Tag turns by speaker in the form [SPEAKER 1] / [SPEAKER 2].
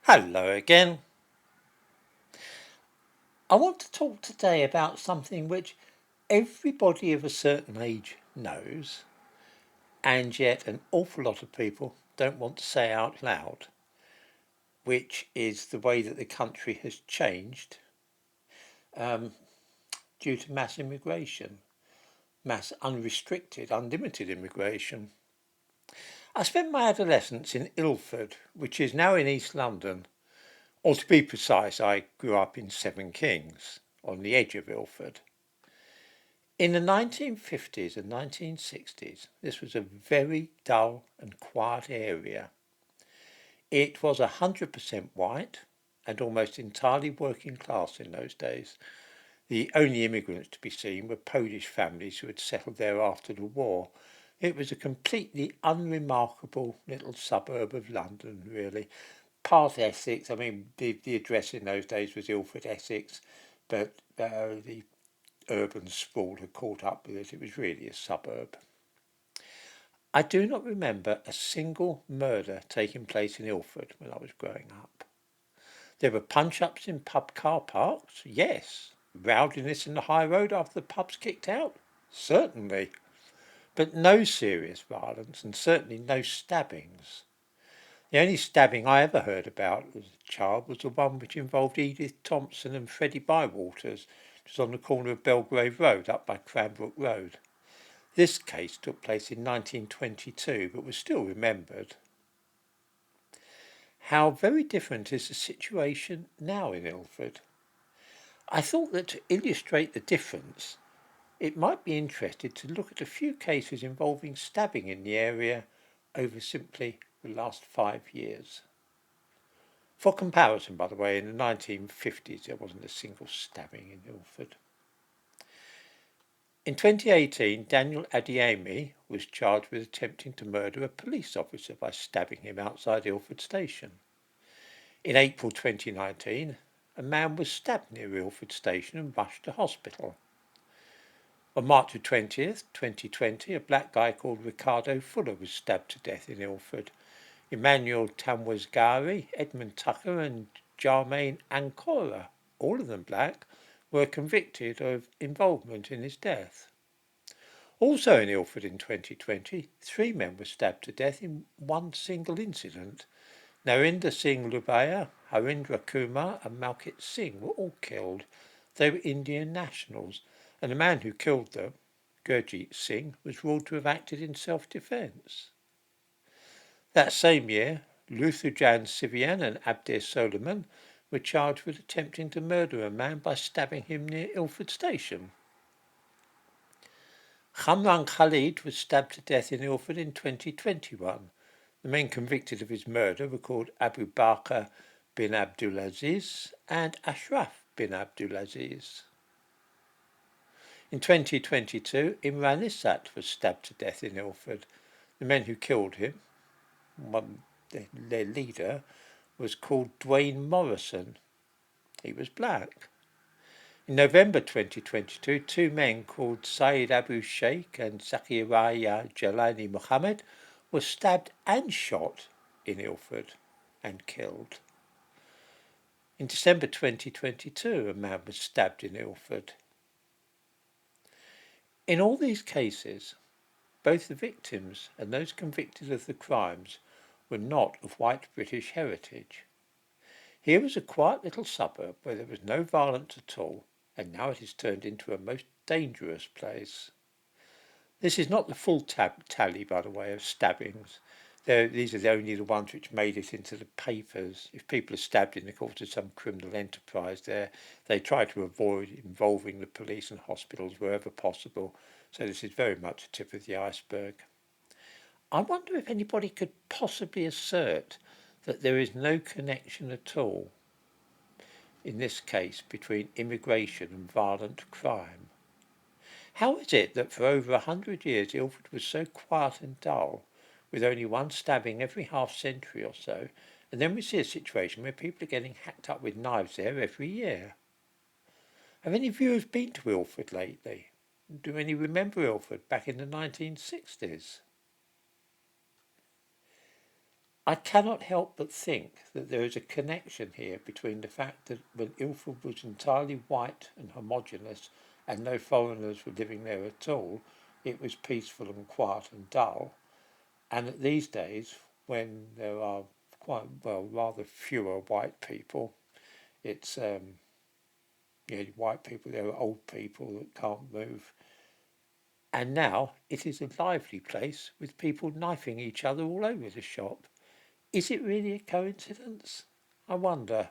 [SPEAKER 1] Hello again. I want to talk today about something which everybody of a certain age knows, and yet an awful lot of people don't want to say out loud, which is the way that the country has changed um, due to mass immigration, mass unrestricted, unlimited immigration. I spent my adolescence in Ilford, which is now in East London, or to be precise, I grew up in Seven Kings, on the edge of Ilford. In the 1950s and 1960s, this was a very dull and quiet area. It was 100% white and almost entirely working class in those days. The only immigrants to be seen were Polish families who had settled there after the war. It was a completely unremarkable little suburb of London, really. Part Essex, I mean, the address in those days was Ilford, Essex, but the urban sprawl had caught up with it. It was really a suburb. I do not remember a single murder taking place in Ilford when I was growing up. There were punch-ups in pub car parks, yes. Rowdiness in the high road after the pubs kicked out, certainly. But no serious violence and certainly no stabbings. The only stabbing I ever heard about as a child was the one which involved Edith Thompson and Freddie Bywaters, which was on the corner of Belgrave Road up by Cranbrook Road. This case took place in 1922 but was still remembered. How very different is the situation now in Ilford. I thought that to illustrate the difference, it might be interesting to look at a few cases involving stabbing in the area over simply the last 5 years. For comparison, by the way, in the 1950s there wasn't a single stabbing in Ilford. In 2018, Daniel Adeyemi was charged with attempting to murder a police officer by stabbing him outside Ilford Station. In April 2019, a man was stabbed near Ilford Station and rushed to hospital. On March 20th, 2020, a black guy called Ricardo Fuller was stabbed to death in Ilford. Emmanuel Tamwazgari, Edmund Tucker and Jermaine Ancora, all of them black, were convicted of involvement in his death. Also in Ilford in 2020, 3 men were stabbed to death in one single incident. Narinder Singh Lubaya, Harindra Kumar and Malkit Singh were all killed. They were Indian nationals, and the man who killed them, Gurjeet Singh, was ruled to have acted in self-defence. That same year, Luthujan Sivian and Abdir Soliman were charged with attempting to murder a man by stabbing him near Ilford Station. Khamran Khalid was stabbed to death in Ilford in 2021. The men convicted of his murder were called Abu Bakr bin Abdulaziz and Ashraf bin Abdulaziz. In 2022, Imran Issat was stabbed to death in Ilford. The men who killed him, their leader, was called Dwayne Morrison. He was black. In November 2022, 2 men called Saeed Abu Sheikh and Zakiraya Jalani Muhammad were stabbed and shot in Ilford and killed. In December 2022, a man was stabbed in Ilford. In all these cases, both the victims and those convicted of the crimes were not of white British heritage. Here was a quiet little suburb where there was no violence at all, and now it is turned into a most dangerous place. This is not the full tally, by the way, of stabbings. These are only the ones which made it into the papers. If people are stabbed in the course of some criminal enterprise there, they try to avoid involving the police and hospitals wherever possible. So this is very much the tip of the iceberg. I wonder if anybody could possibly assert that there is no connection at all, in this case, between immigration and violent crime. How is it that for over 100 years Ilford was so quiet and dull, with only one stabbing every half-century or so, and then we see a situation where people are getting hacked up with knives there every year? Have any viewers been to Ilford lately? Do any remember Ilford back in the 1960s? I cannot help but think that there is a connection here between the fact that when Ilford was entirely white and homogeneous and no foreigners were living there at all, it was peaceful and quiet and dull, and that these days, when there are quite, well, rather fewer white people, it's white people, there are old people that can't move. And now it is a lively place with people knifing each other all over the shop. Is it really a coincidence? I wonder.